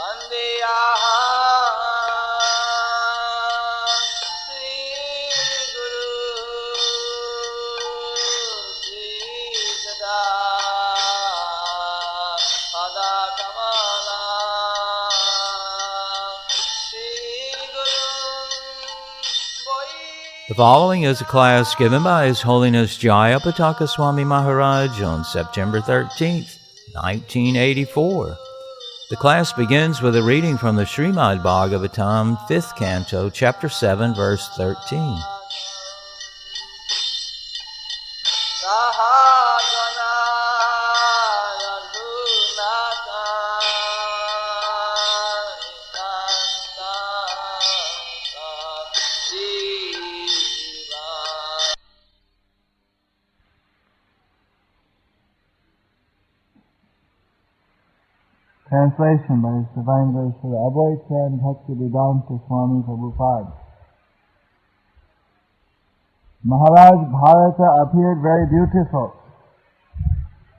The following is a class given by His Holiness Jayapataka Swami Maharaj on September 13th, 1984. The class begins with a reading from the Srimad Bhagavatam, 5th Canto, Chapter 7, Verse 13. Translation by His Divine Grace Srila Prabhupada Swami Prabhupada. Maharaj Bharata appeared very beautiful.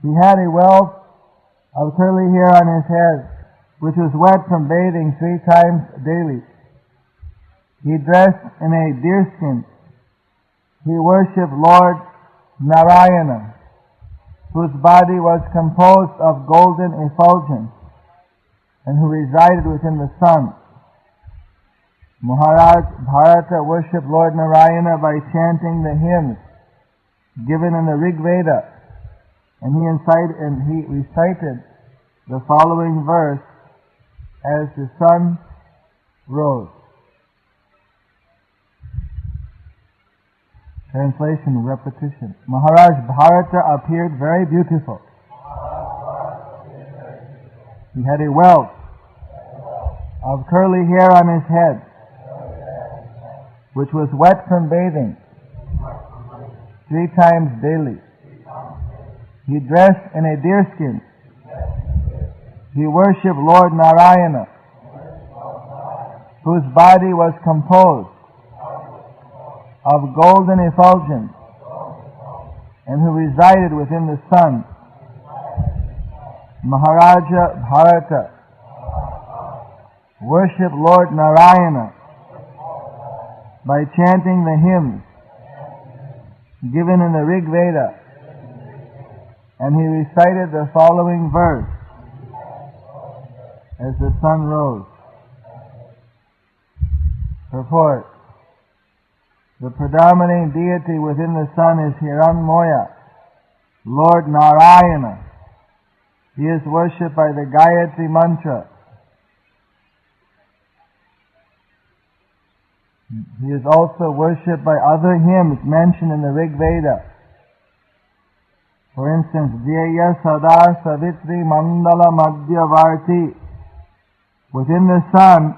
He had a wealth of curly hair on his head, which was wet from bathing 3 times daily. He dressed in a deerskin. He worshipped Lord Narayana, whose body was composed of golden effulgence, and who resided within the sun. Maharaj Bharata worshipped Lord Narayana by chanting the hymns given in the Rig Veda, and he recited the following verse as the sun rose. Translation, repetition. Maharaj Bharata appeared very beautiful. He had a wealth of curly hair on his head, which was wet from bathing 3 times daily. He dressed in a deerskin. He worshipped Lord Narayana, whose body was composed of golden effulgence, and who resided within the sun. Maharaja Bharata worshipped Lord Narayana by chanting the hymns given in the Rig Veda, and he recited the following verse as the sun rose. Purport. The predominating deity within the sun is Hiranmoya, Lord Narayana. He is worshipped by the Gayatri mantra. He is also worshipped by other hymns mentioned in the Rig Veda. For instance, Jaya Sada Savitri Mandala Madhyavarti. Within the sun,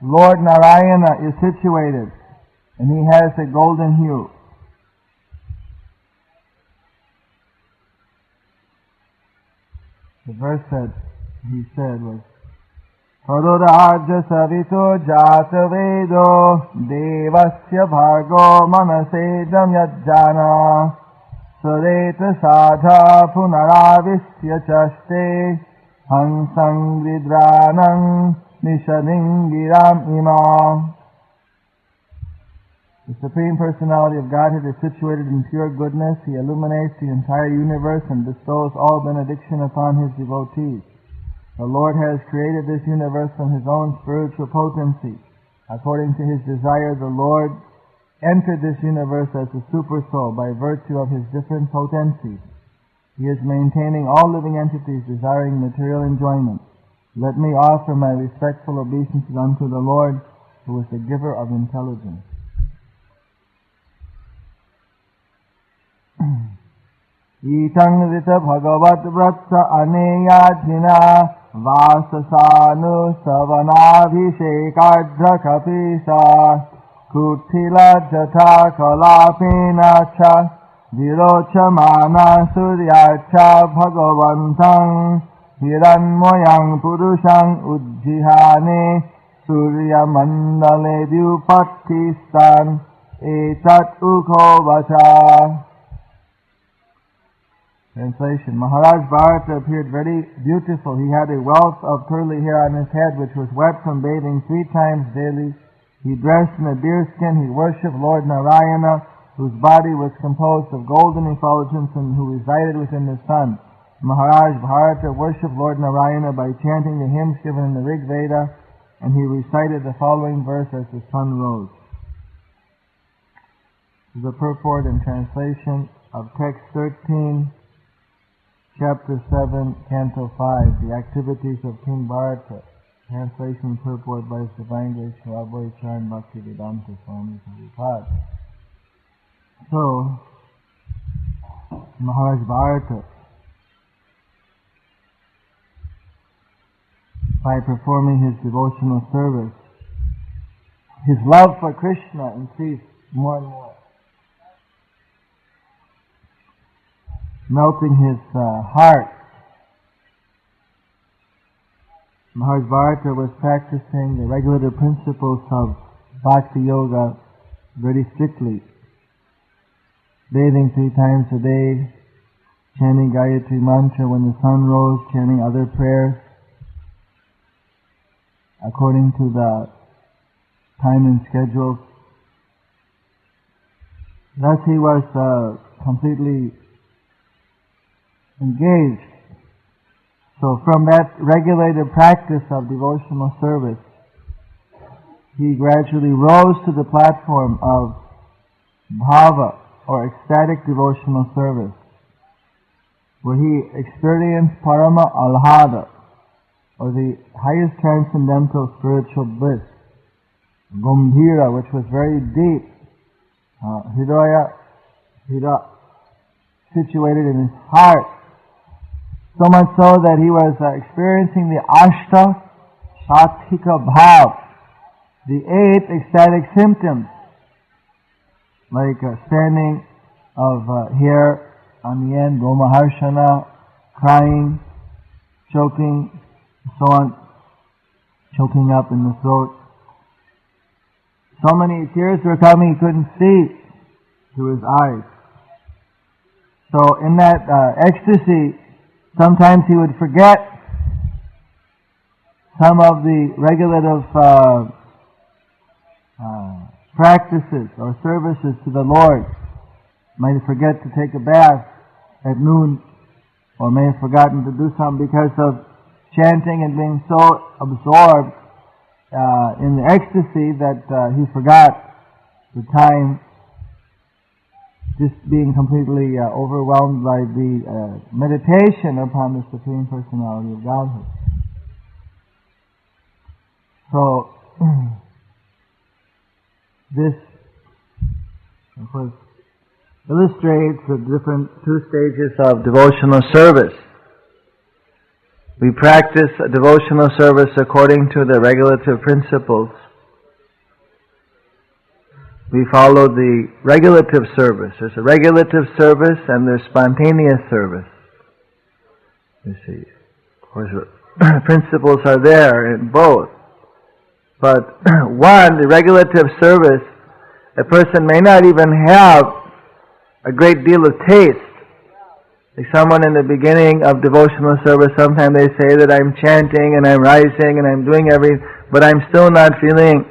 Lord Narayana is situated, and he has a golden hue. The verse he said was, Padurāja savito jata vedo devasya bhargo manasejam yajjana sureta sadha punaravisya chaste hansang vidranam nishaningiram imam. The Supreme Personality of Godhead is situated in pure goodness. He illuminates the entire universe and bestows all benediction upon His devotees. The Lord has created this universe from His own spiritual potency. According to His desire, the Lord entered this universe as a super soul by virtue of His different potencies. He is maintaining all living entities desiring material enjoyment. Let me offer my respectful obeisances unto the Lord, who is the giver of intelligence. Itang rita bhagavat vratsa aneyajina vasasanu savanabhishekadra kapisa kutila jata kalapena cha virochamana suryacha bhagavantang hiranmoyang purushang ujjihane surya mandale vyupattistan etat ukho vacha. Translation. Maharaj Bharata appeared very beautiful. He had a wealth of curly hair on his head which was wet from bathing 3 times daily. He dressed in a deerskin. He worshipped Lord Narayana, whose body was composed of golden effulgence and who resided within the sun. Maharaj Bharata worshipped Lord Narayana by chanting the hymns given in the Rig Veda, and he recited the following verse as the sun rose. The purport and translation of text 13, chapter 7, canto 5, the activities of King Bharata. Translation and purport by His Divine Grace Srila Bhaktivedanta Swami Prabhupada. So, Maharaj Bharata, by performing his devotional service, his love for Krishna increased more and more, melting his heart. Maharaj Bharata was practicing the regulative principles of Bhakti Yoga very strictly, bathing 3 times a day, chanting Gayatri Mantra when the sun rose, chanting other prayers according to the time and schedule. Thus he was completely engaged. So from that regulated practice of devotional service, he gradually rose to the platform of Bhāva, or ecstatic devotional service, where he experienced Parama Alhada, or the highest transcendental spiritual bliss, Gambhira, which was very deep, Hridaya, situated in his heart, so much so that he was experiencing the Ashta Satvika Bhav, the 8 ecstatic symptoms, like standing of hair on the end, Gomaharshana, crying, choking, so on, choking up in the throat. So many tears were coming, he couldn't see through his eyes. So in that ecstasy, sometimes he would forget some of the regulative practices or services to the Lord. Might forget to take a bath at noon, or may have forgotten to do something because of chanting and being so absorbed in the ecstasy that he forgot the time, just being completely overwhelmed by the meditation upon the Supreme Personality of Godhead. So, this, of course, illustrates the different 2 stages of devotional service. We practice a devotional service according to the regulative principles. We follow the regulative service. There's a regulative service and there's spontaneous service. You see, of course, principles are there in both. But one, the regulative service, a person may not even have a great deal of taste. Like someone in the beginning of devotional service, sometimes they say that I'm chanting and I'm rising and I'm doing everything, but I'm still not feeling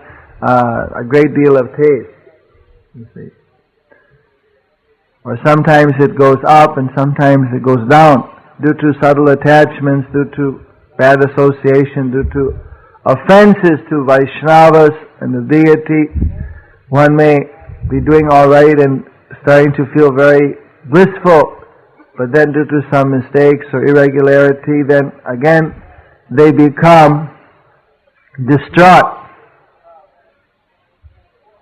a great deal of taste. You see. Or sometimes it goes up and sometimes it goes down due to subtle attachments, due to bad association, due to offenses to Vaishnavas and the deity. One may be doing all right and starting to feel very blissful, but then due to some mistakes or irregularity, then again they become distraught.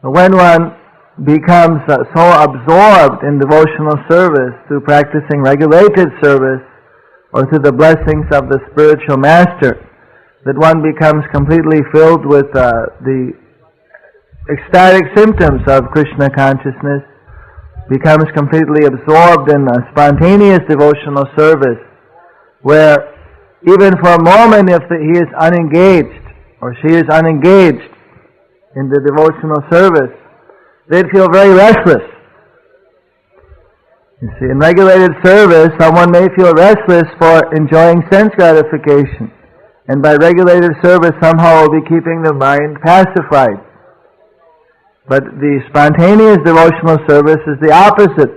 When one becomes so absorbed in devotional service through practicing regulated service or through the blessings of the spiritual master, that one becomes completely filled with the ecstatic symptoms of Krishna consciousness, becomes completely absorbed in a spontaneous devotional service, where even for a moment if he is unengaged or she is unengaged in the devotional service, they'd feel very restless. You see, in regulated service, someone may feel restless for enjoying sense gratification. And by regulated service, somehow will be keeping the mind pacified. But the spontaneous devotional service is the opposite.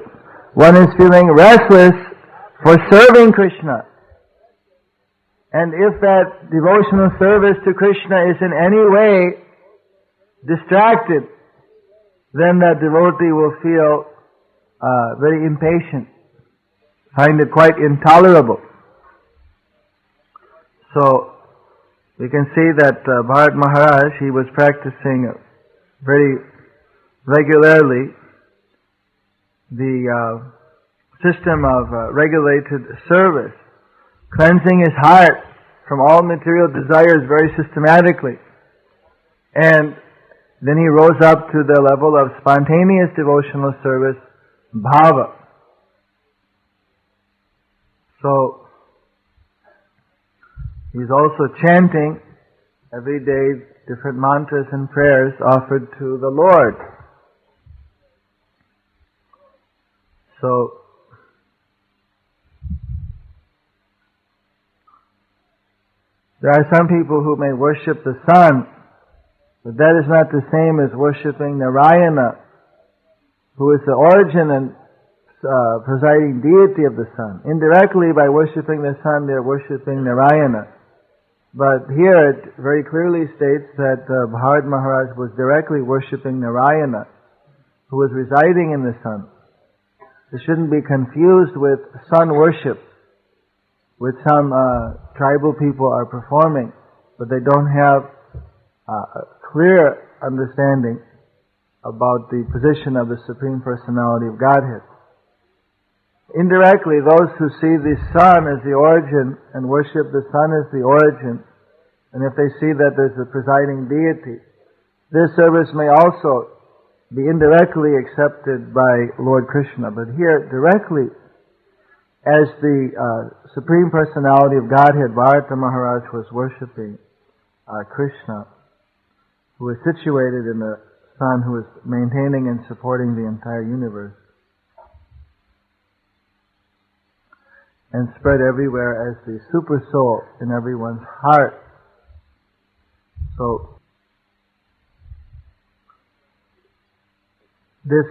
One is feeling restless for serving Krishna. And if that devotional service to Krishna is in any way distracted, then that devotee will feel very impatient, find it quite intolerable. So, we can see that Bharat Maharaj, he was practicing very regularly the system of regulated service, cleansing his heart from all material desires very systematically. And then he rose up to the level of spontaneous devotional service, Bhāva. So, he's also chanting every day different mantras and prayers offered to the Lord. So, there are some people who may worship the sun, but that is not the same as worshipping Narayana, who is the origin and presiding deity of the sun. Indirectly, by worshipping the sun, they are worshipping Narayana. But here it very clearly states that Bharat Maharaj was directly worshipping Narayana, who was residing in the sun. This shouldn't be confused with sun worship, which some tribal people are performing, but they don't have a clear understanding about the position of the Supreme Personality of Godhead. Indirectly, those who see the sun as the origin and worship the sun as the origin, and if they see that there's a presiding deity, this service may also be indirectly accepted by Lord Krishna. But here, directly, as the Supreme Personality of Godhead, Bharata Maharaj was worshipping Krishna, who is situated in the sun, who is maintaining and supporting the entire universe, and spread everywhere as the super soul in everyone's heart. So, this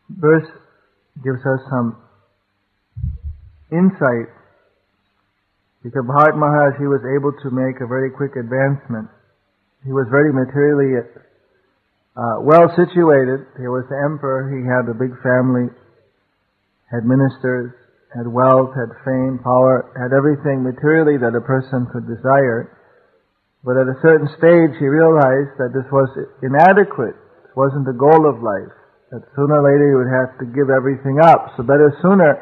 verse gives us some insight, because Bharat Maharaj, he was able to make a very quick advancement. He was very materially well situated. He was the emperor, he had a big family, had ministers, had wealth, had fame, power, had everything materially that a person could desire. But at a certain stage he realized that this was inadequate. It wasn't the goal of life. That sooner or later he would have to give everything up. So better sooner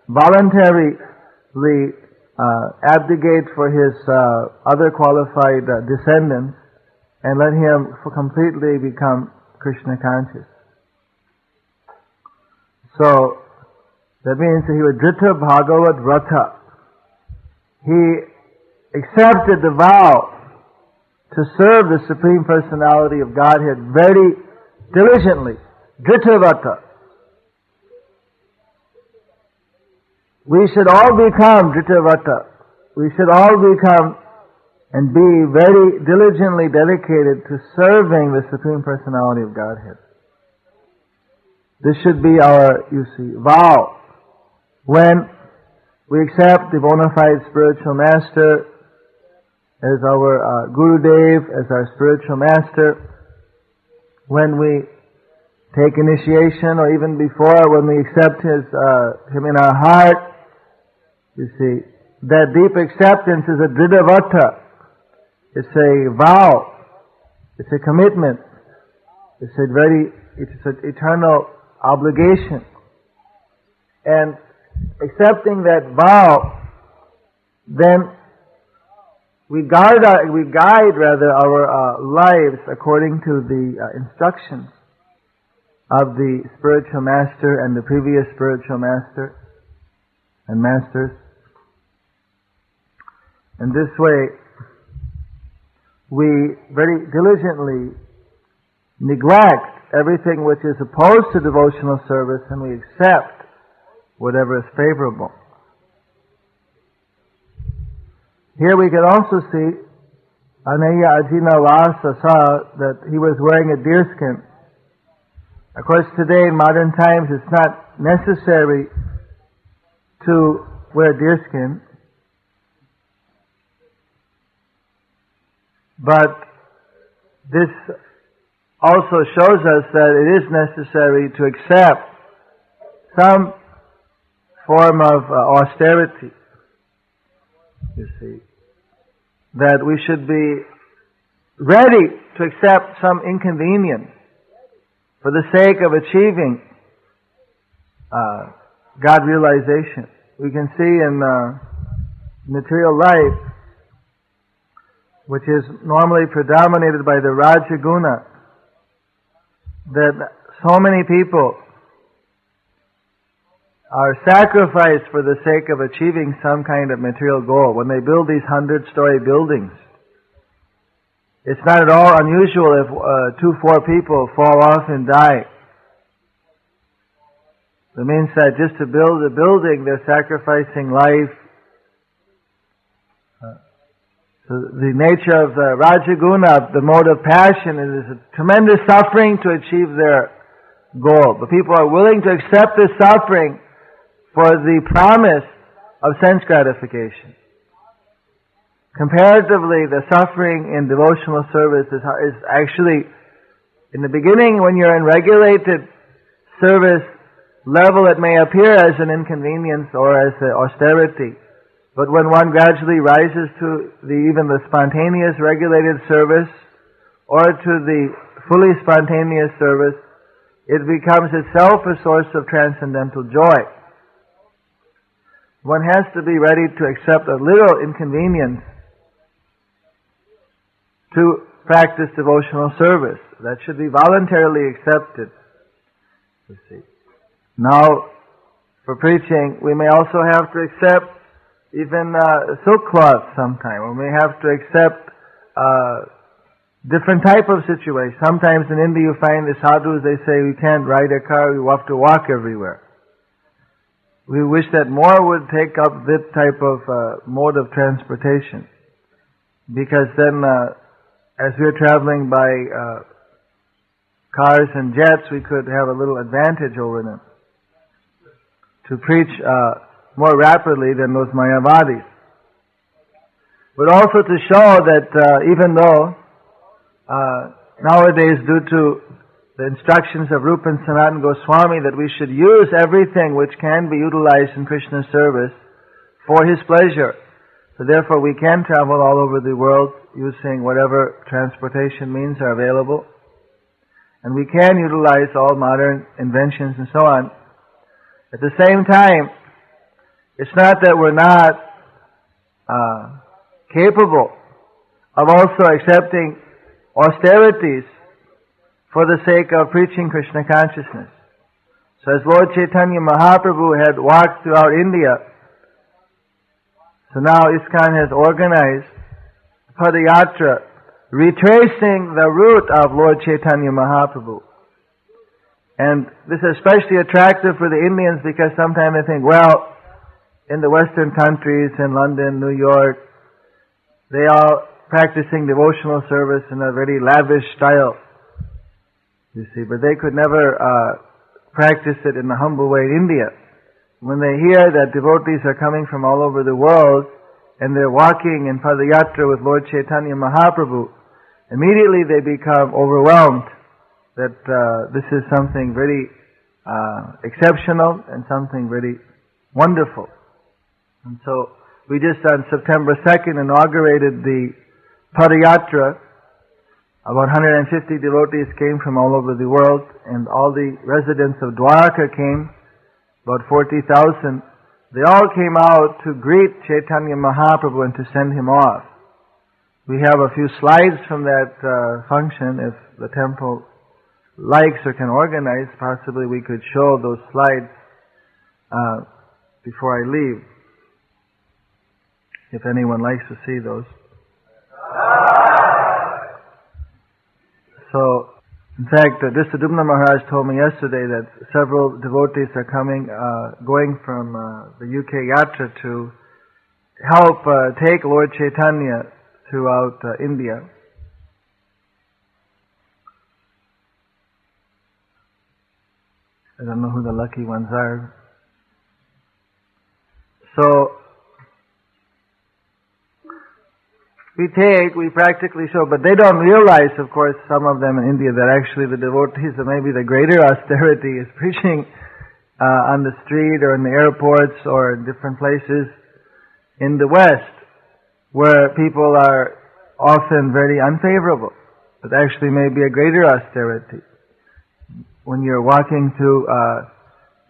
voluntarily abdicate for his other qualified descendants and let him completely become Krishna conscious. So, that means that he was Drita Bhagavat Vrata. He accepted the vow to serve the Supreme Personality of Godhead very diligently. Drita Vrata. We should all become Drita Vrata. We should all become and be very diligently dedicated to serving the Supreme Personality of Godhead. This should be our, vow. When we accept the bona fide spiritual master as our Guru Dev, as our spiritual master, when we take initiation, or even before, when we accept him in our heart, that deep acceptance is a dridavata. It's a vow. It's a commitment. It's an eternal obligation. And accepting that vow, then we guide our lives according to the instructions of the spiritual master and the previous spiritual master and masters. And this way, we very diligently neglect everything which is opposed to devotional service, and we accept whatever is favorable. Here we can also see Anaya Ajina Vasa saw that he was wearing a deerskin. Of course, today in modern times it's not necessary to wear deerskin, but this also shows us that it is necessary to accept some form of austerity, you see. That we should be ready to accept some inconvenience for the sake of achieving God realization. We can see in material life, which is normally predominated by the Rajaguna, that so many people are sacrificed for the sake of achieving some kind of material goal. When they build these 100-story buildings, it's not at all unusual if 2-4 people fall off and die. It means that just to build a building, they're sacrificing life. So the nature of the Rajaguna, the mode of passion, is a tremendous suffering to achieve their goal. But people are willing to accept this suffering for the promise of sense gratification. Comparatively, the suffering in devotional service is actually, in the beginning, when you're in regulated service level, it may appear as an inconvenience or as an austerity. But when one gradually rises to even the spontaneous regulated service or to the fully spontaneous service, it becomes itself a source of transcendental joy. One has to be ready to accept a little inconvenience to practice devotional service. That should be voluntarily accepted, you see. Now, for preaching, we may also have to accept even silk cloth sometime. We may have to accept different type of situation. Sometimes in India you find the sadhus, they say we can't ride a car, we have to walk everywhere. We wish that more would take up this type of mode of transportation. Because then, as we're traveling by cars and jets, we could have a little advantage over them to preach more rapidly than those Mayavadis. But also to show that even though nowadays, due to the instructions of Rupa and Sanatana Goswami, that we should use everything which can be utilized in Krishna's service for His pleasure. So therefore we can travel all over the world using whatever transportation means are available. And we can utilize all modern inventions and so on. At the same time, it's not that we're not capable of also accepting austerities for the sake of preaching Krishna consciousness. So as Lord Chaitanya Mahaprabhu had walked throughout India, so now ISKCON has organized Padayatra, retracing the route of Lord Chaitanya Mahaprabhu. And this is especially attractive for the Indians because sometimes they think, well, in the Western countries, in London, New York, they are practicing devotional service in a very lavish style, you see, but they could never practice it in a humble way in India. When they hear that devotees are coming from all over the world and they're walking in Padayatra with Lord Chaitanya Mahaprabhu, immediately they become overwhelmed that this is something very exceptional and something very wonderful. And so we just on September 2nd inaugurated the Padayatra. About 150 devotees came from all over the world, and all the residents of Dwarka came, about 40,000. They all came out to greet Chaitanya Mahaprabhu and to send him off. We have a few slides from that function. If the temple likes or can organize, possibly we could show those slides before I leave, if anyone likes to see those. So, in fact, Dubna Maharaj told me yesterday that several devotees are going from the UK Yatra to help take Lord Chaitanya throughout India. I don't know who the lucky ones are. So, we practically show, but they don't realize, of course, some of them in India, that actually the devotees of maybe the greater austerity is preaching on the street or in the airports or in different places in the West, where people are often very unfavorable. But actually may be a greater austerity. When you're walking through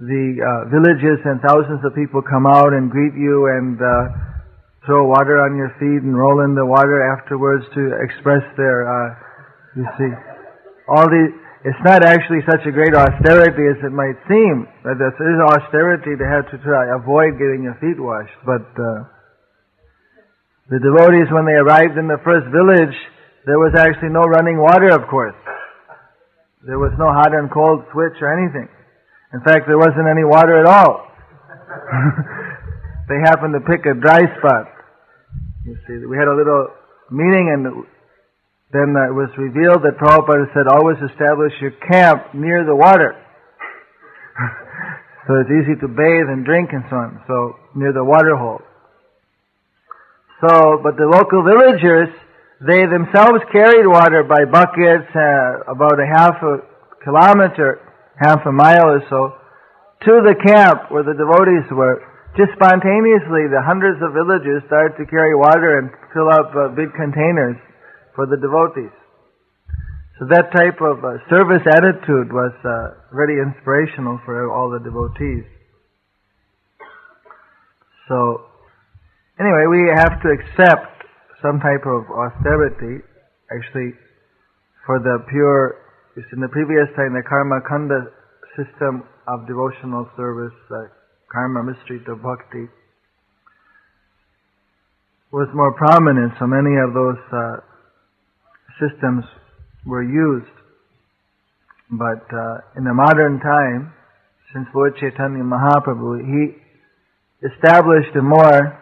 the villages and thousands of people come out and greet you and throw water on your feet and roll in the water afterwards to express their, you see, it's not actually such a great austerity as it might seem. But it is austerity to have to try avoid getting your feet washed. But the devotees, when they arrived in the first village, there was actually no running water, of course. There was no hot and cold switch or anything. In fact, there wasn't any water at all. They happened to pick a dry spot. You see, we had a little meeting, and then it was revealed that Prabhupada said, always establish your camp near the water. So it's easy to bathe and drink and so on, so near the water hole. So, but the local villagers, they themselves carried water by buckets, about a half a kilometer, half a mile or so, to the camp where the devotees were. Just spontaneously, the hundreds of villagers started to carry water and fill up big containers for the devotees. So that type of service attitude was very inspirational for all the devotees. So, anyway, we have to accept some type of austerity. Actually, for the pure, in the previous time, the karma kanda system of devotional service, karma mystery to bhakti, was more prominent, so many of those systems were used. But in the modern time, since Lord Chaitanya Mahaprabhu, he established a more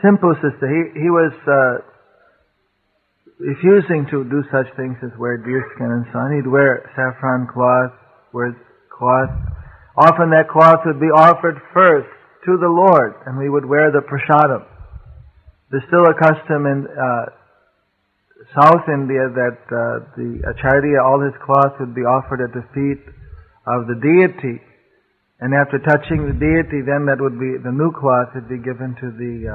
simple system. He was refusing to do such things as wear deerskin and so on. He'd wear saffron cloth, wear cloth. Often that cloth would be offered first to the Lord, and we would wear the prasadam. There's still a custom in South India that the acharya, all his cloth would be offered at the feet of the deity, and after touching the deity, then that would be the new cloth would be given to the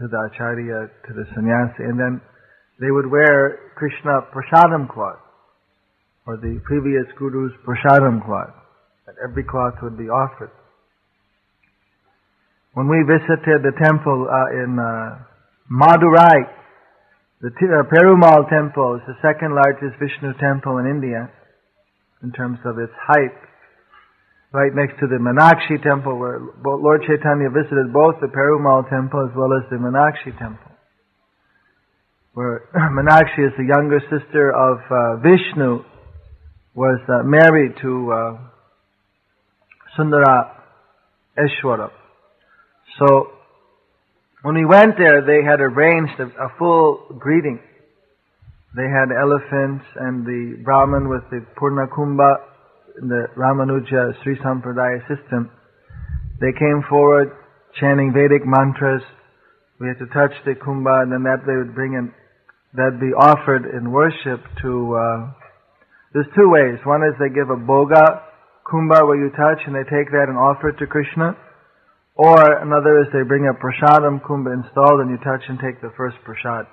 acharya, to the sannyasi, and then they would wear Krishna prasadam cloth, or the previous guru's prasadam cloth. Every cloth would be offered. When we visited the temple in Madurai, the Perumal temple is the second largest Vishnu temple in India in terms of its height. Right next to the Meenakshi temple, where Lord Chaitanya visited both the Perumal temple as well as the Meenakshi temple. Where Meenakshi is the younger sister of Vishnu, was married to Sundara Eshwara. So, when we went there, they had arranged a full greeting. They had elephants and the Brahman with the Purna Kumbha, the Ramanuja Sri Sampradaya system. They came forward chanting Vedic mantras. We had to touch the Kumbha, and then that they would bring in, that'd be offered in worship to, there's two ways. One is they give a boga kumbha where you touch and they take that and offer it to Krishna. Or another is they bring a prasadam kumbha installed and you touch and take the first prasad.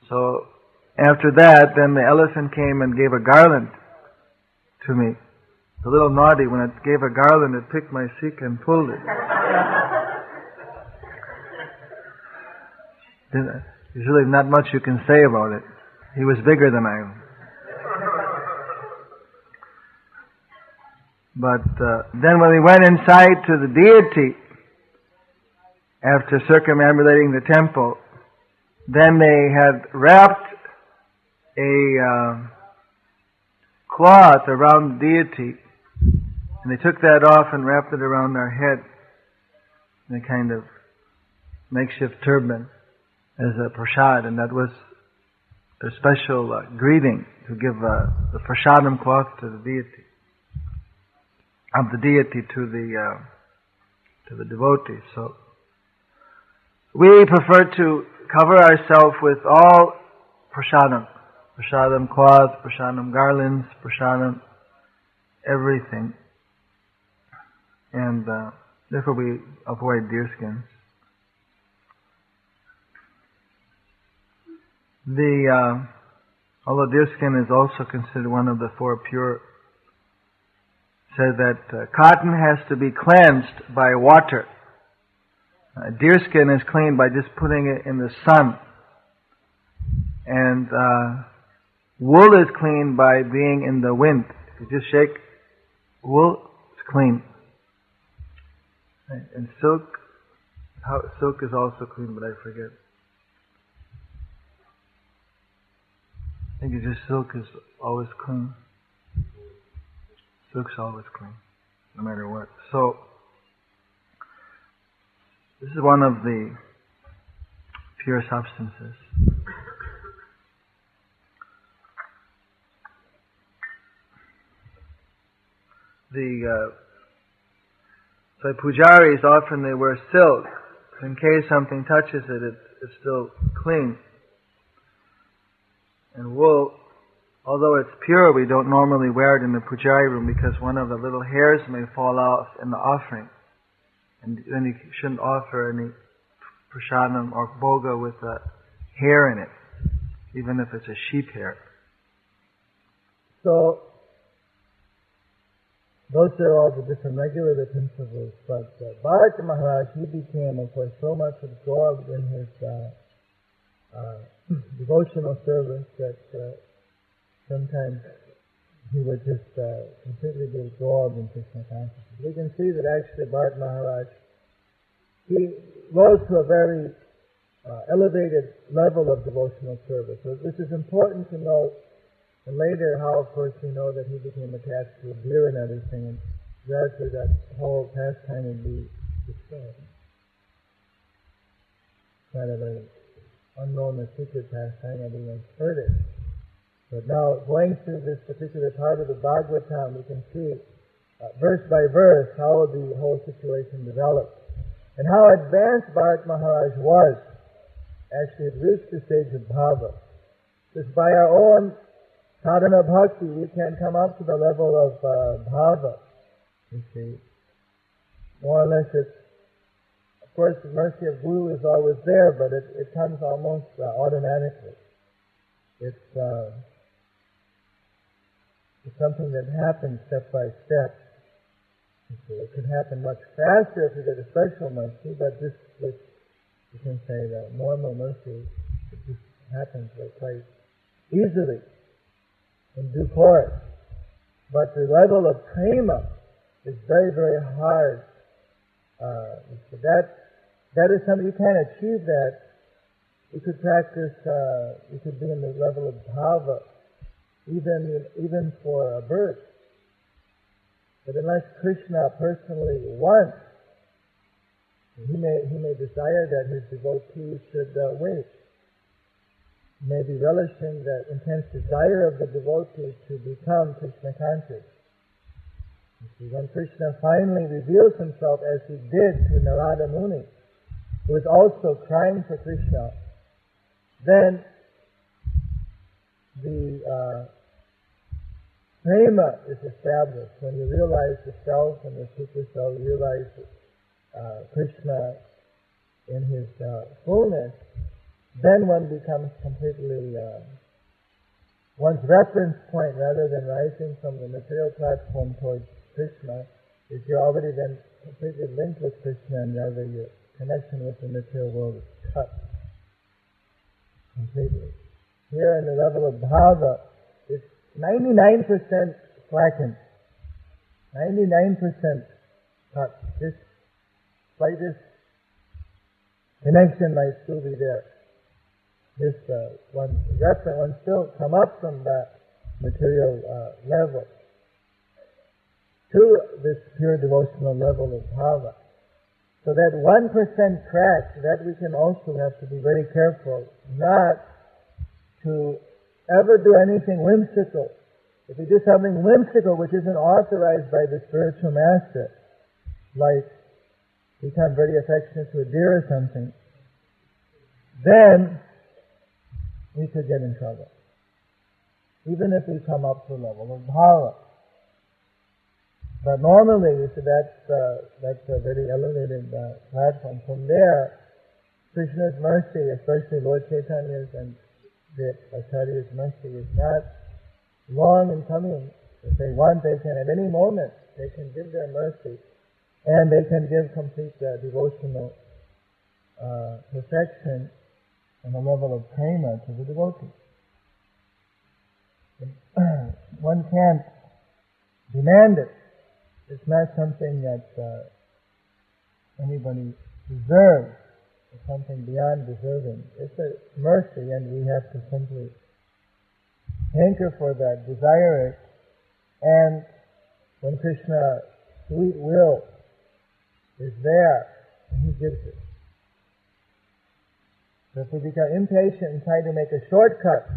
So after that, then the elephant came and gave a garland to me. A little naughty, when it gave a garland, it picked my sikh and pulled it. There's really not much you can say about it. He was bigger than I am. But then when we went inside to the deity, after circumambulating the temple, then they had wrapped a cloth around the deity, and they took that off and wrapped it around our head in a kind of makeshift turban as a prasad, and that was a special greeting to give the prasadam cloth to the deity, of the deity to the devotees. So we prefer to cover ourselves with all prasadam, prasadam cloth, prasadam garlands, prasadam everything, and therefore we avoid deerskins. Although deerskin is also considered one of the four pure, said that cotton has to be cleansed by water. Deerskin is cleaned by just putting it in the sun. And wool is cleaned by being in the wind. If you just shake wool, it's clean. And silk is also clean, but I forget. I think it's just silk is always clean. Silk's always clean, no matter what. So, this is one of the pure substances. So pujaris, often they wear silk. In case something touches it, it's still clean. And wool, although it's pure, we don't normally wear it in the pujari room because one of the little hairs may fall off in the offering. And then you shouldn't offer any prasadam or bhoga with a hair in it, even if it's a sheep hair. So, those are all the different regular principles. But Bharata Maharaj, he became, of course, so much absorbed in his devotional service that sometimes he would just completely be absorbed in Krishna consciousness. We can see that actually Bharata Maharaj, he rose to a very elevated level of devotional service. So this is important to note. And later, how of course we know that he became attached to a deer and everything, and gradually that whole pastime would be destroyed. Kind of an unknown and secret pastime, everyone's heard it. But now, going through this particular part of the Bhagavatam, we can see verse by verse how the whole situation developed. And how advanced Bharata Maharaj was. Actually, it reached the stage of Bhāva. Just by our own sadhana bhakti, we can come up to the level of Bhāva. You see, more or less it's, of course, the mercy of Guru is always there, but it comes almost automatically. It's something that happens step by step. You see, it could happen much faster if you get a special mercy, but this, you can say, the normal mercy, it just happens quite easily in due course. But the level of prema is very, very hard. That is something you can't achieve that. You could practice, you could be in the level of bhava, even for a birth. But unless Krishna personally wants, he may desire that his devotees should wait. He may be relishing that intense desire of the devotee to become Krishna conscious. You see, when Krishna finally reveals himself as he did to Narada Muni, who was also crying for Krishna, then the prema is established. When you realize the self and the super self, you realize Krishna in his fullness, then one becomes completely, one's reference point, rather than rising from the material platform towards Krishna, is you're already then completely linked with Krishna, and rather your connection with the material world is cut completely. Here in the level of Bhāva, it's 99% slackened, 99% cut. This slightest connection might still be there. this one still come up from that material level to this pure devotional level of bhava. So that 1% crack, that we can also have to be very careful not to ever do anything whimsical. If we do something whimsical which isn't authorized by the spiritual master, like become very affectionate to a deer or something, then we could get in trouble. Even if we come up to the level of bhava. But normally, you see, that's a very elevated platform. From there, Krishna's mercy, especially Lord Chaitanya's and the Acharya's mercy, is not long in coming. If they want, they can, at any moment, they can give their mercy, and they can give complete devotional perfection on the level of prema to the devotee. One can't demand it. It's not something that anybody deserves. It's something beyond deserving. It's a mercy, and we have to simply hanker for that, desire it, and when Krishna's sweet will is there, He gives it. So if we become impatient and try to make a shortcut,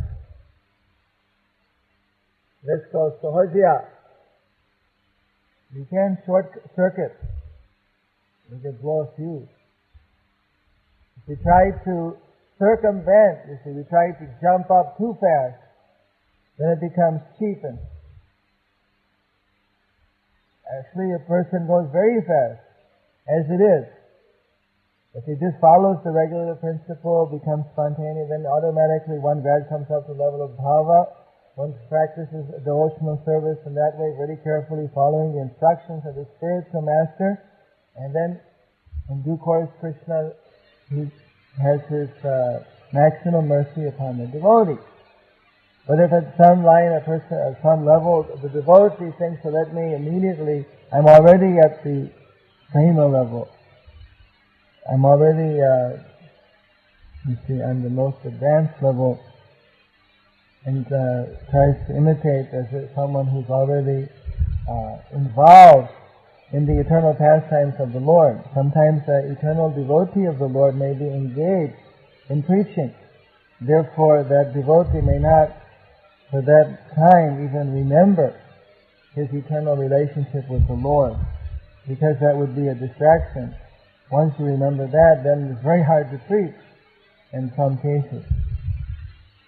this goes to Hojia. You can't short circuit. You could blow a fuse. If we try to circumvent, you see, we try to jump up too fast, then it becomes cheapened. Actually, a person goes very fast, as it is. If he just follows the regular principle, becomes spontaneous, then automatically one grad comes up to the level of bhava. One practices devotional service in that way, very carefully following the instructions of the spiritual master, and then in due course Krishna, he has his maximum mercy upon the devotee. But if at some line a person, at some level, the devotee thinks, so let me immediately, I'm already at the prema level. I'm already, on the most advanced level, and tries to imitate as someone who's already involved in the eternal pastimes of the Lord. Sometimes the eternal devotee of the Lord may be engaged in preaching. Therefore, that devotee may not, for that time, even remember his eternal relationship with the Lord, because that would be a distraction. Once you remember that, then it's very hard to preach in some cases.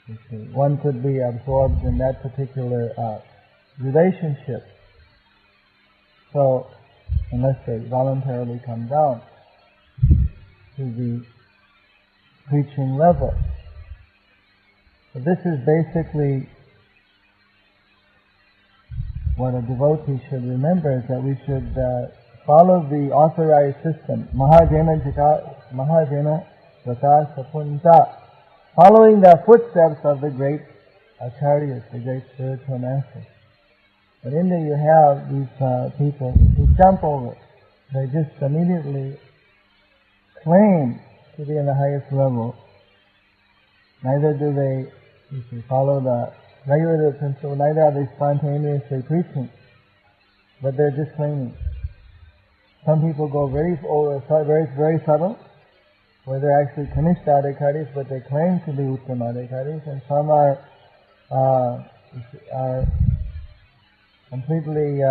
You see, one could be absorbed in that particular relationship. So, unless they voluntarily come down to the preaching level. So this is basically what a devotee should remember, is that we should follow the authorized system. Mahajena Vata Sapunta. Following the footsteps of the great acharyas, the great spiritual masters. But in there you have these people who jump over it. They just immediately claim to be in the highest level. Neither do they follow the regular principle, neither are they spontaneously preaching, but they're just claiming. Some people go very subtle, where they're actually Kanishta Adhikaris, but they claim to be Uttama Adhikaris, and some are completely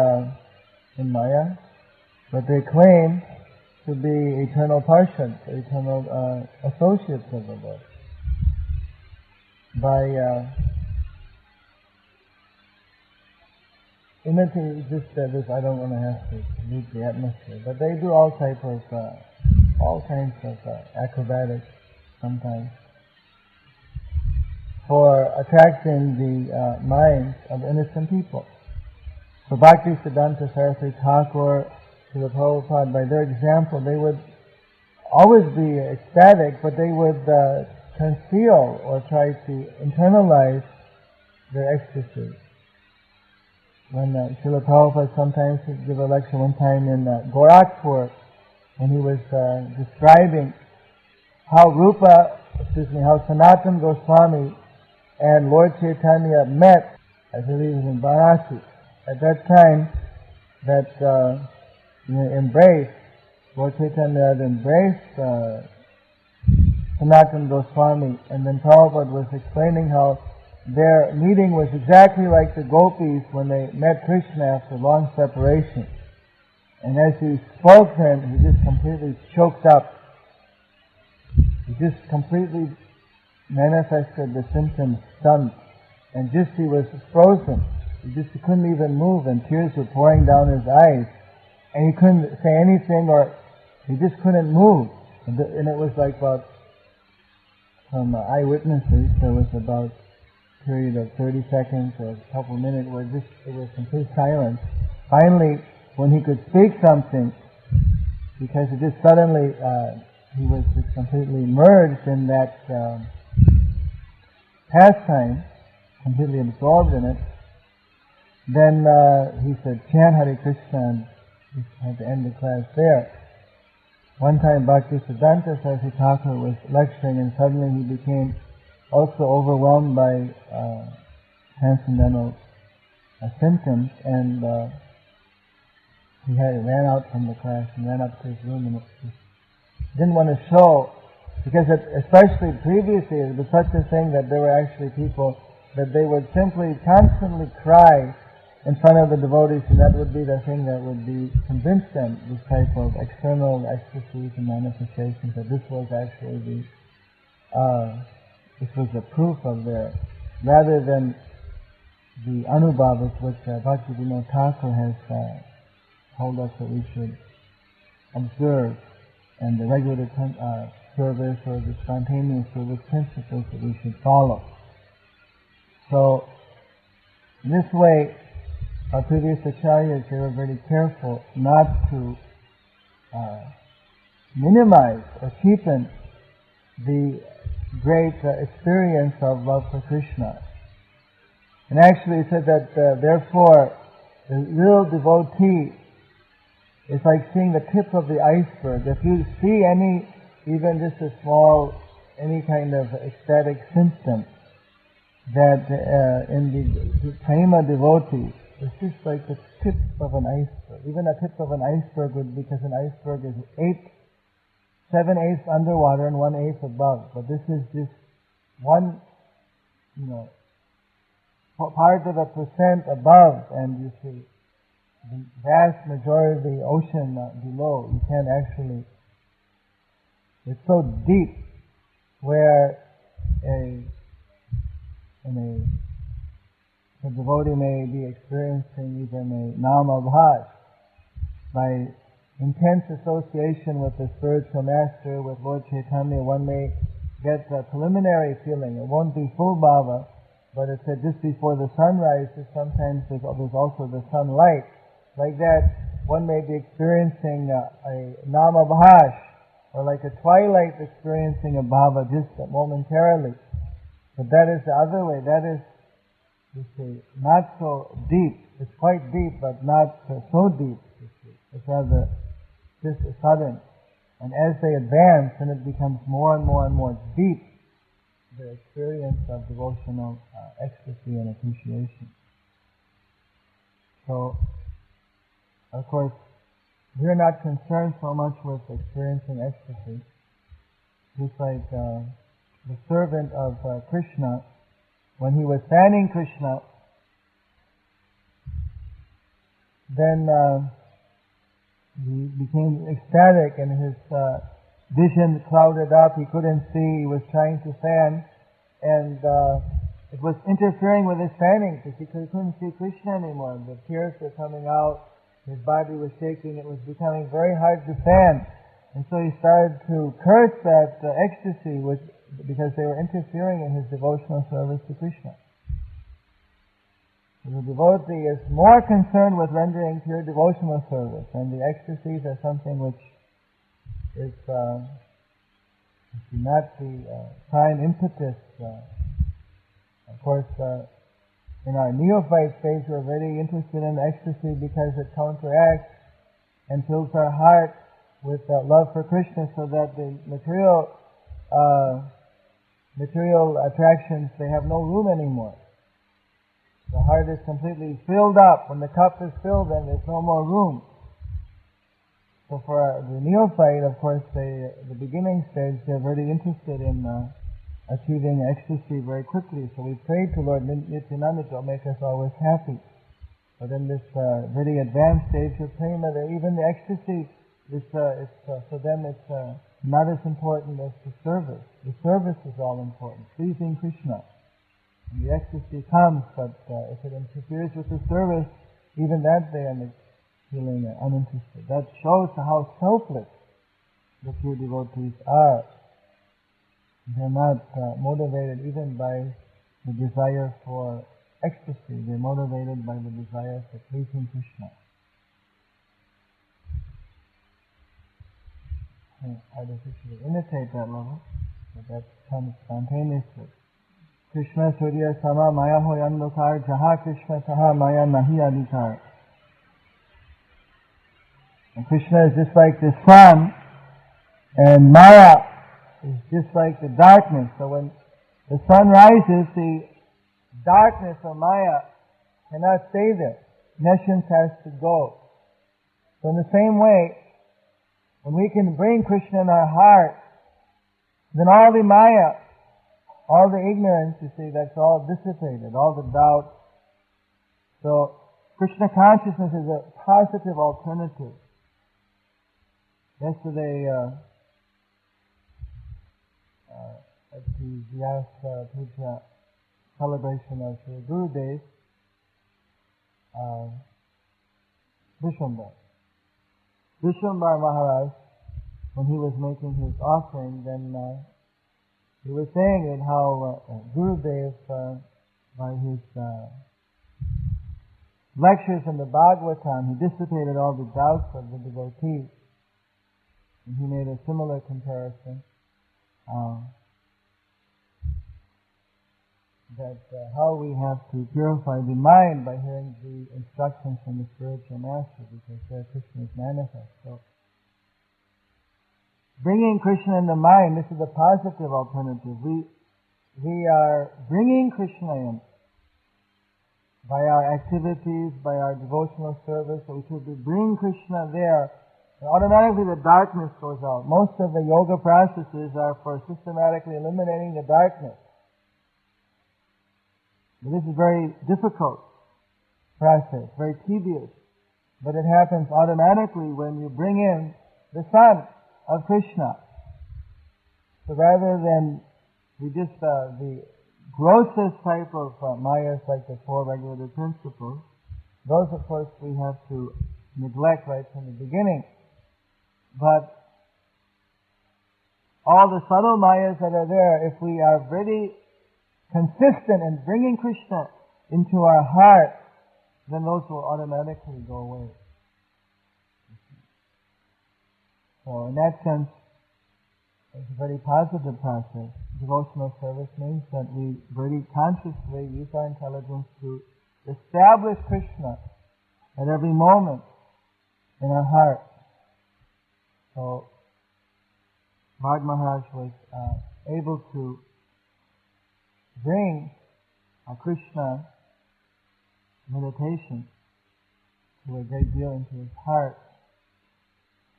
in Maya, but they claim to be eternal Parshad, eternal associates of the Lord. By imitating this, I don't want to have to read the atmosphere, but they do all kinds of acrobatics sometimes for attracting the minds of innocent people. So Bhaktisiddhanta Saraswati Thakur, Srila Prabhupada, by their example, they would always be ecstatic, but they would conceal or try to internalize their ecstasy. When Srila Prabhupada sometimes would give a lecture one time in Gorakhpur, when he was describing how Rupa how Sanatana Goswami and Lord Chaitanya met, I believe it was in Varanasi. At that time, that embraced, Lord Chaitanya had embraced Sanatana Goswami, and then Prabhupada was explaining how their meeting was exactly like the gopis when they met Krishna after long separation. And as he spoke to him, he just completely choked up. He just completely manifested the symptoms, stunned, and just he was frozen. He couldn't even move, and tears were pouring down his eyes, and he couldn't say anything, or he just couldn't move. And it was like about, from eyewitnesses, there was about a period of 30 seconds or a couple minutes where it was complete silence. Finally, when he could speak something, because it just suddenly, he was just completely immersed in that pastime, completely absorbed in it, then he said, chant Hare Krishna, and we had to end the class there. One time Bhaktisiddhanta Saraswati Thakur was lecturing, and suddenly he became also overwhelmed by transcendental symptoms, and he ran out from the class and ran up to his room, and didn't want to show, because especially previously it was such a thing that there were actually people that they would simply constantly cry in front of the devotees, and that would be the thing that would convince them, this type of external ecstasies and manifestations, that this was actually this was the proof of their, rather than the anubhavas which Bhaktivinoda Thakur has told us that we should observe, and the regular service or the spontaneous service principles that we should follow. So, in this way, our previous acharyas, they were very careful not to minimize or cheapen the great experience of love for Krishna. And actually it said that therefore the real devotee is like seeing the tip of the iceberg. If you see even just a small, any kind of ecstatic symptom, that in the prema devotees, it's just like the tip of an iceberg. Even a tip of an iceberg would, because an iceberg is 7/8 underwater and 1/8 above. But this is just one, part of a percent above, and you see the vast majority of the ocean below. You can't actually. It's so deep, where the devotee may be experiencing even a nama-bhas by intense association with the spiritual master, with Lord Chaitanya. One may get a preliminary feeling. It won't be full bhava, but it said just before the sun rises, sometimes there's also the sunlight. Like that, one may be experiencing a nama-bhas, or like a twilight experiencing a bhava just momentarily. But that is the other way. That is, you see, not so deep. It's quite deep, but not so deep. You see. It's rather just sudden. And as they advance, then it becomes more and more and more deep, the experience of devotional ecstasy and appreciation. So, of course, we're not concerned so much with experiencing ecstasy. Just like the servant of Krishna, when he was fanning Krishna, then he became ecstatic and his vision clouded up. He couldn't see. He was trying to fan, and it was interfering with his fanning because he couldn't see Krishna anymore. The tears were coming out. His body was shaking. It was becoming very hard to fan. And so he started to curse that ecstasy because they were interfering in his devotional service to Krishna. The devotee is more concerned with rendering pure devotional service, and the ecstasies are something which is not the prime impetus. Of course, in our neophyte stage, we're very interested in ecstasy because it counteracts and fills our heart with love for Krishna, so that the material material attractions, they have no room anymore. The heart is completely filled up. When the cup is filled, then there's no more room. So for the neophyte, of course, the beginning stage, they're very interested in achieving ecstasy very quickly. So we pray to Lord Nityananda to make us always happy. But in this very advanced stage of prema, even the ecstasy, for them it's not as important as the service. The service is all important, pleasing Krishna. And the ecstasy comes, but if it interferes with the service, even that they are feeling uninterested. That shows how selfless the pure devotees are. They're not motivated even by the desire for ecstasy. They're motivated by the desire for pleasing Krishna. And artificially imitate that level, but that comes spontaneously. Krishna Surya Sama Maya Ho Yandokar Jaha Krishna Taha Maya Nahi Adhikar. And Krishna is just like the sun, and Maya is just like the darkness. So when the sun rises, the darkness of Maya cannot stay there. Nescience has to go. So in the same way, when we can bring Krishna in our heart, then all the Maya, all the ignorance, you see, that's all dissipated, all the doubt. So Krishna consciousness is a positive alternative. Yesterday, at the Vyasa Puja celebration of Sri Gurudev, Vishwambar Maharaj, when he was making his offering, then he was saying it how Gurudev, by his lectures in the Bhagavatam, he dissipated all the doubts of the devotees. And he made a similar comparison that how we have to purify the mind by hearing the instructions from the spiritual master, because there Krishna is manifest. So, bringing Krishna in the mind, this is a positive alternative. We are bringing Krishna in by our activities, by our devotional service. So we should bring Krishna there. And automatically the darkness goes out. Most of the yoga processes are for systematically eliminating the darkness. But this is a very difficult process, very tedious. But it happens automatically when you bring in the sun of Krishna. So rather than the grossest type of mayas, like the four regulative principles, those of course we have to neglect right from the beginning. But all the subtle mayas that are there, if we are very consistent in bringing Krishna into our heart, then those will automatically go away. So in that sense, it's a very positive process. Devotional service means that we very consciously use our intelligence to establish Krishna at every moment in our heart. So Bhāva Maharaj was able to bring a Krishna meditation to a great deal into his heart,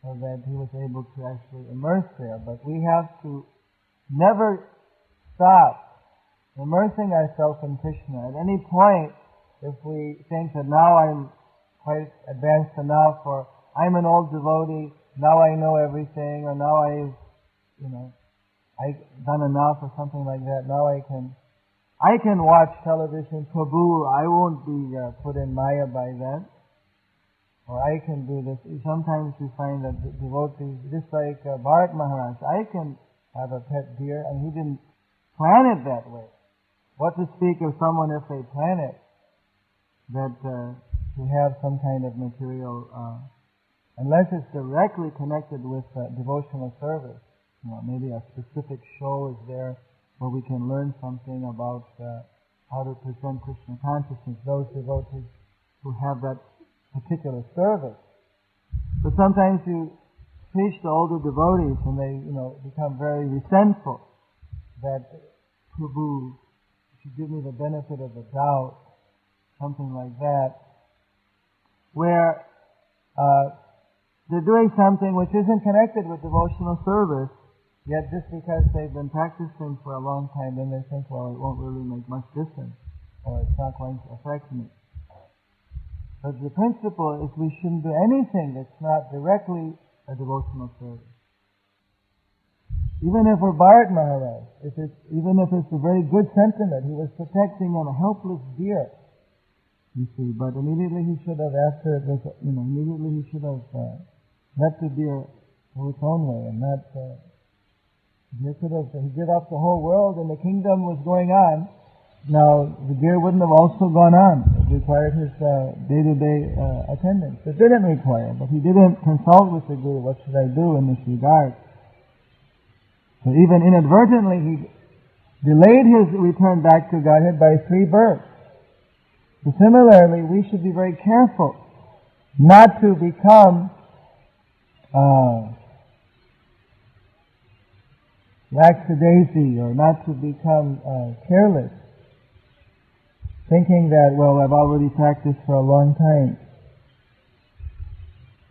so that he was able to actually immerse there. But we have to never stop immersing ourselves in Krishna. At any point, if we think that now I'm quite advanced enough, or I'm an old devotee, now I know everything, or now I've done enough, or something like that, now I can watch television, Prabhu, I won't be put in Maya by then. Or I can do this. Sometimes you find that devotees, just like Bharat Maharaj, I can have a pet deer, and he didn't plan it that way. What to speak of someone if they plan it, that to have some kind of material, unless it's directly connected with devotional service. Maybe a specific show is there where we can learn something about how to present Krishna consciousness, those devotees who have that particular service. But sometimes you preach to older devotees and they, become very resentful that Prabhu, you should give me the benefit of the doubt, something like that, where they're doing something which isn't connected with devotional service, yet just because they've been practicing for a long time, then they think, well, it won't really make much difference, or it's not going to affect me. But the principle is we shouldn't do anything that's not directly a devotional service. Even if we're Bharat Maharaj, even if it's a very good sentiment, he was protecting a helpless deer, you see, but immediately he should have, after it was, immediately he should have let the deer go its own way, and not, he gave up the whole world and the kingdom was going on. Now, the deer wouldn't have also gone on. It required his day-to-day attendance. It didn't require, but he didn't consult with the Guru, what should I do in this regard? So even inadvertently, he delayed his return back to Godhead by 3 births. So similarly, we should be very careful not to become lackadaisy, or not to become careless, thinking that, well, I've already practiced for a long time.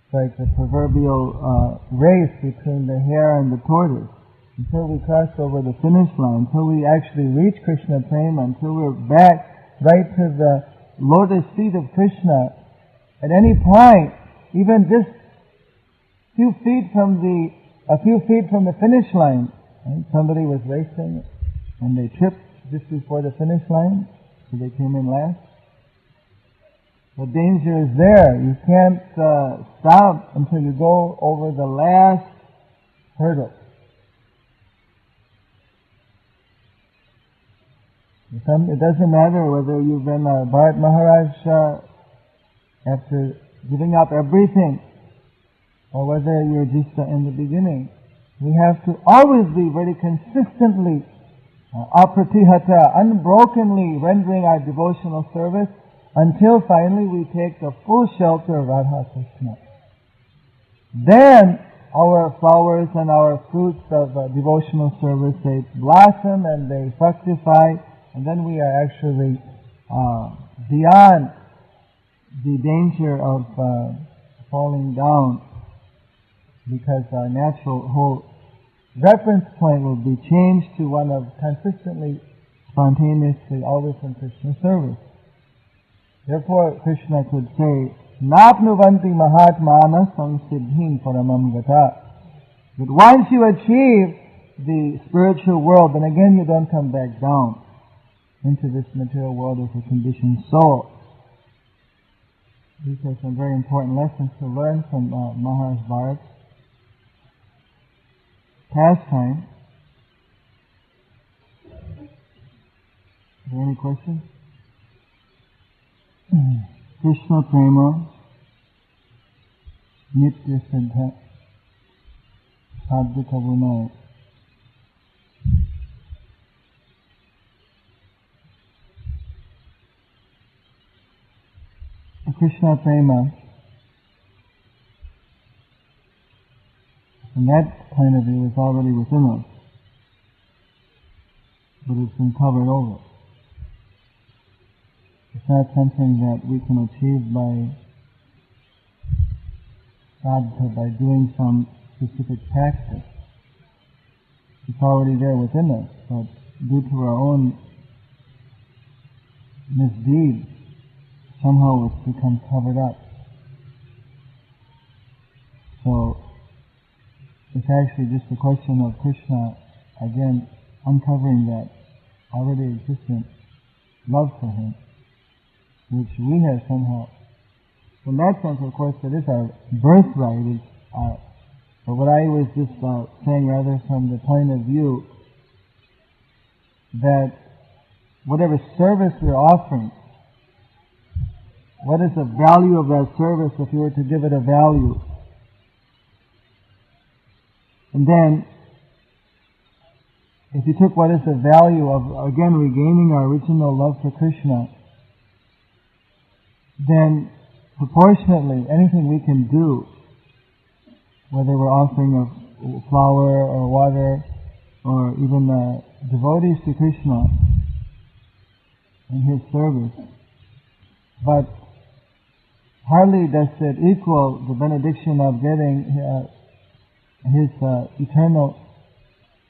It's like the proverbial race between the hare and the tortoise. Until we cross over the finish line, until we actually reach Krishna Prema, until we're back right to the lotus feet of Krishna, at any point, even just a few feet from the finish line, right? Somebody was racing and they tripped just before the finish line, so they came in last. The danger is there. You can't stop until you go over the last hurdle. It doesn't matter whether you've been Bharat Maharaj after giving up everything, or whether you're just in the beginning. We have to always be very consistently, apratihata, unbrokenly rendering our devotional service until finally we take the full shelter of Radha Krishna. Then our flowers and our fruits of devotional service, they blossom and they fructify, and then we are actually beyond the danger of falling down, because our natural whole reference point will be changed to one of consistently, spontaneously, always in Krishna service. Therefore, Krishna could say, Napnuvanti mahatmana samsiddhim paramam gata. But once you achieve the spiritual world, then again you don't come back down into this material world as a conditioned soul. These are some very important lessons to learn from Maharaj Bharat's pastime. Is there any questions? Krishna Prema Nitya Siddha Sadhya Kabunai. Krishna Prema, from that point of view, is already within us, but it's been covered over. It's not something that we can achieve by sadhana, by doing some specific practice. It's already there within us, but due to our own misdeeds, somehow it's become covered up. So it's actually just a question of Krishna, again, uncovering that already existent love for Him, which we have somehow. In that sense, of course, it is our birthright. But what I was just saying, rather from the point of view that whatever service we're offering, what is the value of that service if you were to give it a value? And then, if you took what is the value of, again, regaining our original love for Krishna, then proportionately, anything we can do, whether we're offering a flower or water or even devotees to Krishna in His service, but hardly does it equal the benediction of getting His eternal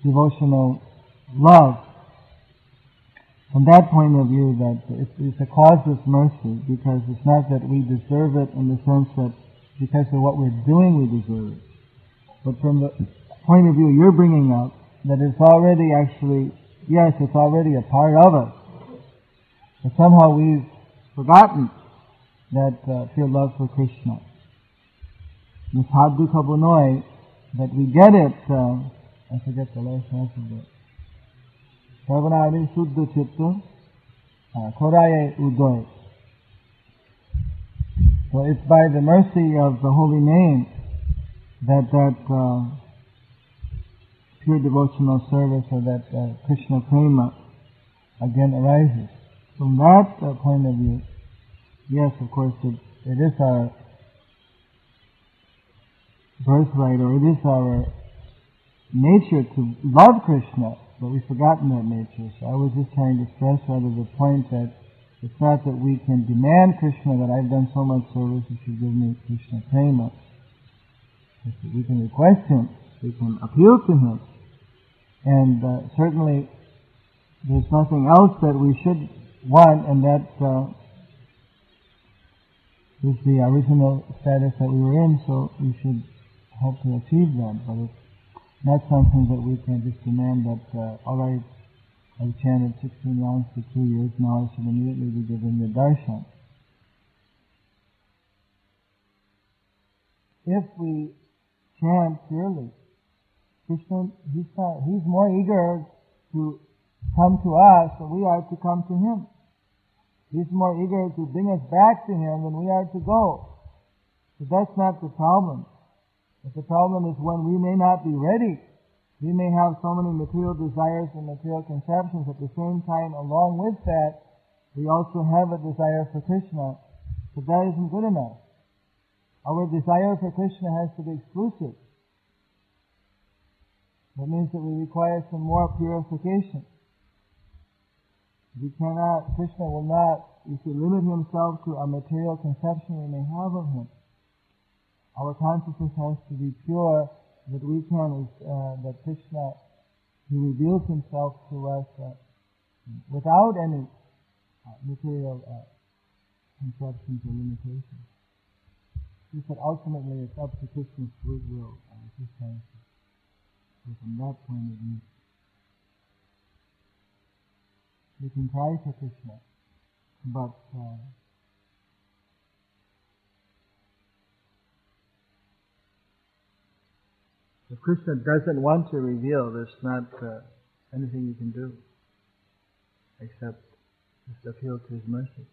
devotional love. From that point of view, that it's a causeless mercy, because it's not that we deserve it in the sense that because of what we're doing we deserve it. But from the point of view you're bringing up, that it's already actually, yes, it's already a part of us. But somehow we've forgotten that pure love for Krishna. This Haddu Kabunoi, that we get it, I forget the last half of it. Sarvanari Suddha Chitta, Koraye Udoy. So it's by the mercy of the holy name that pure devotional service, or that Krishna Prema again arises. From that point of view, yes, of course, it is our birthright, or it is our nature to love Krishna, but we've forgotten that nature. So I was just trying to stress rather the point that it's not that we can demand Krishna, that I've done so much service, you should give me Krishna Prema. It's that we can request Him, we can appeal to Him, and certainly there's nothing else that we should want, and that is the original status that we were in, so we should hope to achieve that. But it's not something that we can just demand that, all right, I've chanted 16 rounds for 2 years, now I should immediately be given the darshan. If we chant purely, Krishna, He's more eager to come to us than we are to come to Him. He's more eager to bring us back to Him than we are to go. So that's not the problem. But the problem is when we may not be ready. We may have so many material desires and material conceptions. At the same time, along with that, we also have a desire for Krishna. But that isn't good enough. Our desire for Krishna has to be exclusive. That means that we require some more purification. Krishna will not, if he limit Himself to a material conception we may have of Him. Our consciousness has to be pure, that we can, that Krishna, He reveals Himself to us without any material conceptions or limitations. He said ultimately it's up to Krishna's sweet will and His conscience. So from that point of view, we can cry for Krishna, but if Krishna doesn't want to reveal, there's not anything you can do except just appeal to His mercy.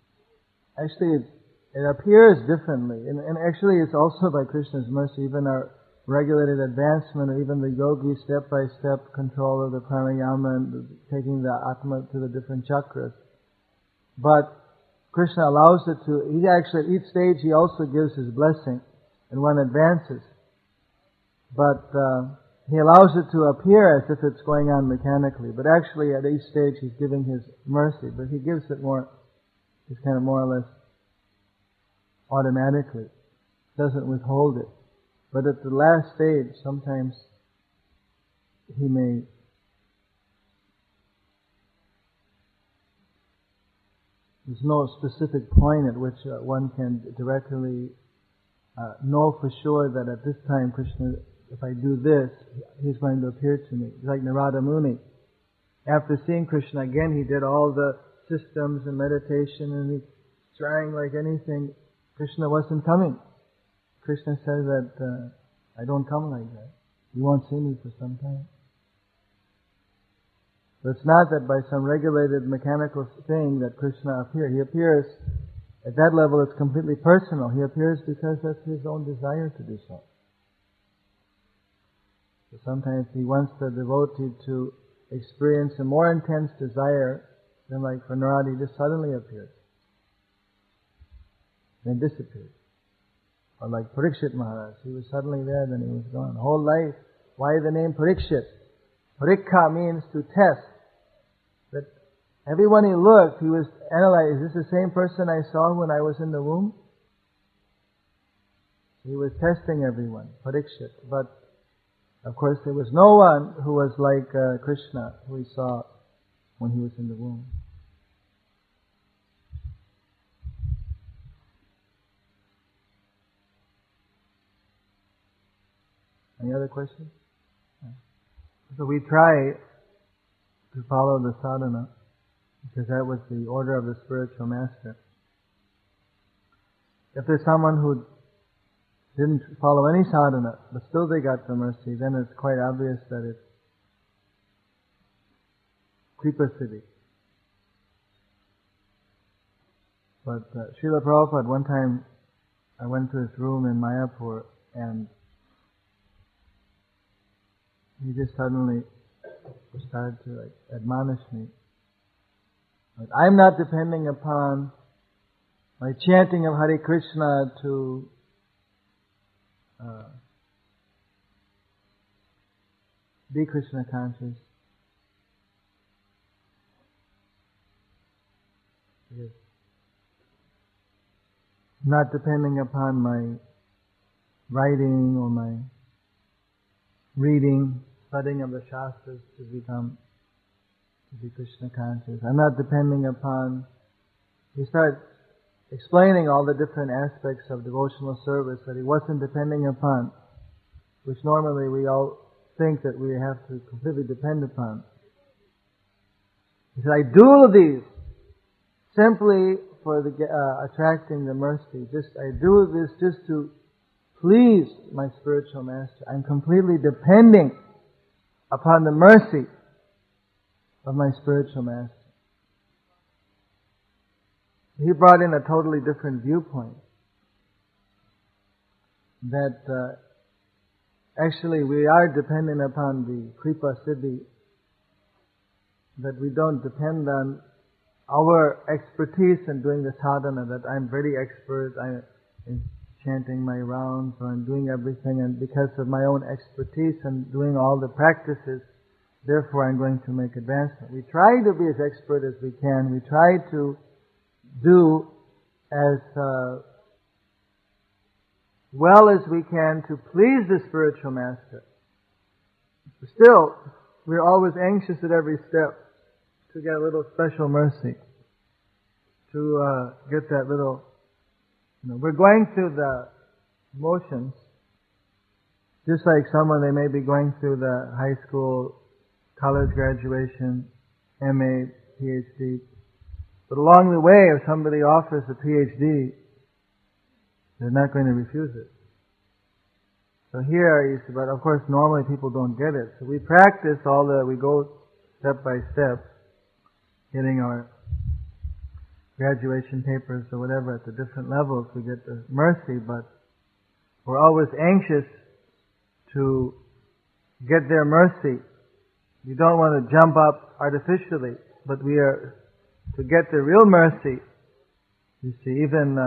Actually, it appears differently, and actually it's also by Krishna's mercy, even our regulated advancement, or even the yogi step-by-step control of the pranayama and taking the atma to the different chakras. But Krishna allows it to, He actually, at each stage He also gives His blessing, and one advances. But He allows it to appear as if it's going on mechanically. But actually at each stage He's giving His mercy. But He gives it He's kind of more or less automatically. Doesn't withhold it. But at the last stage, sometimes He may there's no specific point at which one can directly know for sure that at this time Krishna, if I do this, He's going to appear to me. It's like Narada Muni. After seeing Krishna again, he did all the systems and meditation, and he's trying like anything. Krishna wasn't coming. Krishna says that, I don't come like that. You won't see me for some time. But it's not that by some regulated mechanical thing that Krishna appears. He appears, at that level it's completely personal. He appears because that's His own desire to do so. So sometimes He wants the devotee to experience a more intense desire than, like for Narada, He just suddenly appears. Then disappears. Or like Parikshit Maharaj, he was suddenly there, then he was gone. Whole life, why the name Parikshit? Parikha means to test. That everyone he looked, he was analyzing, is this the same person I saw when I was in the womb? He was testing everyone, Parikshit. But, of course, there was no one who was like Krishna, who he saw when he was in the womb. Any other questions? So we try to follow the sadhana, because that was the order of the spiritual master. If there's someone who didn't follow any sadhana, but still they got the mercy, then it's quite obvious that it's Kripa Siddhi. But Srila Prabhupada, one time I went to his room in Mayapur and he just suddenly started to admonish me. I'm not depending upon my chanting of Hare Krishna to be Krishna conscious. I'm not depending upon my writing or my reading, studying of the Shastras to be Krishna conscious. I'm not depending upon... He started explaining all the different aspects of devotional service that he wasn't depending upon, which normally we all think that we have to completely depend upon. He said, I do these simply for attracting the mercy. I do this just to please my spiritual master. I'm completely depending upon the mercy of my spiritual master. He brought in a totally different viewpoint. That actually we are dependent upon the Kripa Siddhi. That we don't depend on our expertise in doing the sadhana, that I'm very expert in chanting my rounds or in doing everything, and because of my own expertise and doing all the practices, therefore I'm going to make advancement. We try to be as expert as we can. We try to do as well as we can to please the spiritual master. Still, we're always anxious at every step to get a little special mercy, to get that little... we're going through the motions, just like someone, they may be going through the high school, college graduation, MA, PhD. But along the way, if somebody offers a PhD, they're not going to refuse it. So here, you see, but of course normally people don't get it. So we practice we go step by step, getting our graduation papers or whatever at the different levels, we get the mercy, but we're always anxious to get their mercy. We don't want to jump up artificially, but we are to get the real mercy, you see, even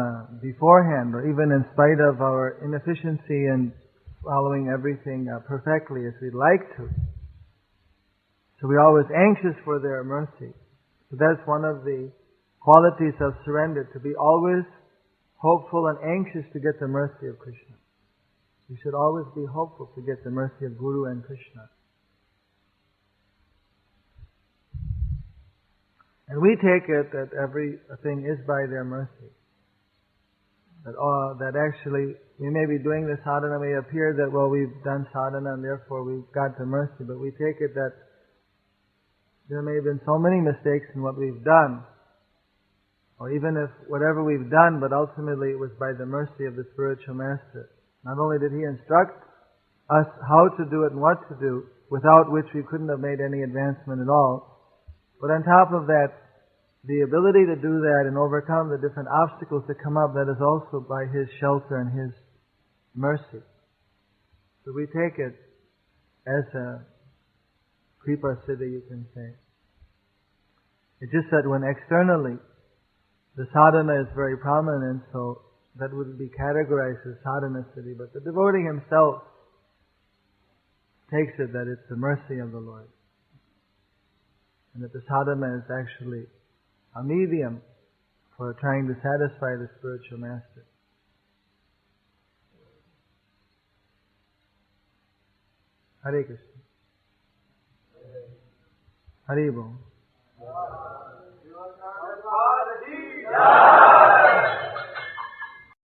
beforehand, or even in spite of our inefficiency in following everything perfectly as we'd like to. So we're always anxious for their mercy. So that's one of the qualities of surrender, to be always hopeful and anxious to get the mercy of Krishna. We should always be hopeful to get the mercy of Guru and Krishna. And we take it that everything is by their mercy. That actually, we may be doing the sadhana, may appear that, well, we've done sadhana and therefore we've got the mercy, but we take it that there may have been so many mistakes in what we've done, or even if whatever we've done, but ultimately it was by the mercy of the spiritual master. Not only did he instruct us how to do it and what to do, without which we couldn't have made any advancement at all, but on top of that, the ability to do that and overcome the different obstacles that come up, that is also by his shelter and his mercy. So we take it as a Kripa Siddhi, you can say. It's just that when externally the sadhana is very prominent, so that would be categorized as sadhana siddhi, but the devotee himself takes it that it's the mercy of the Lord. and that the sadhana is actually a medium for trying to satisfy the spiritual master. Hare Krishna. Hare Bol.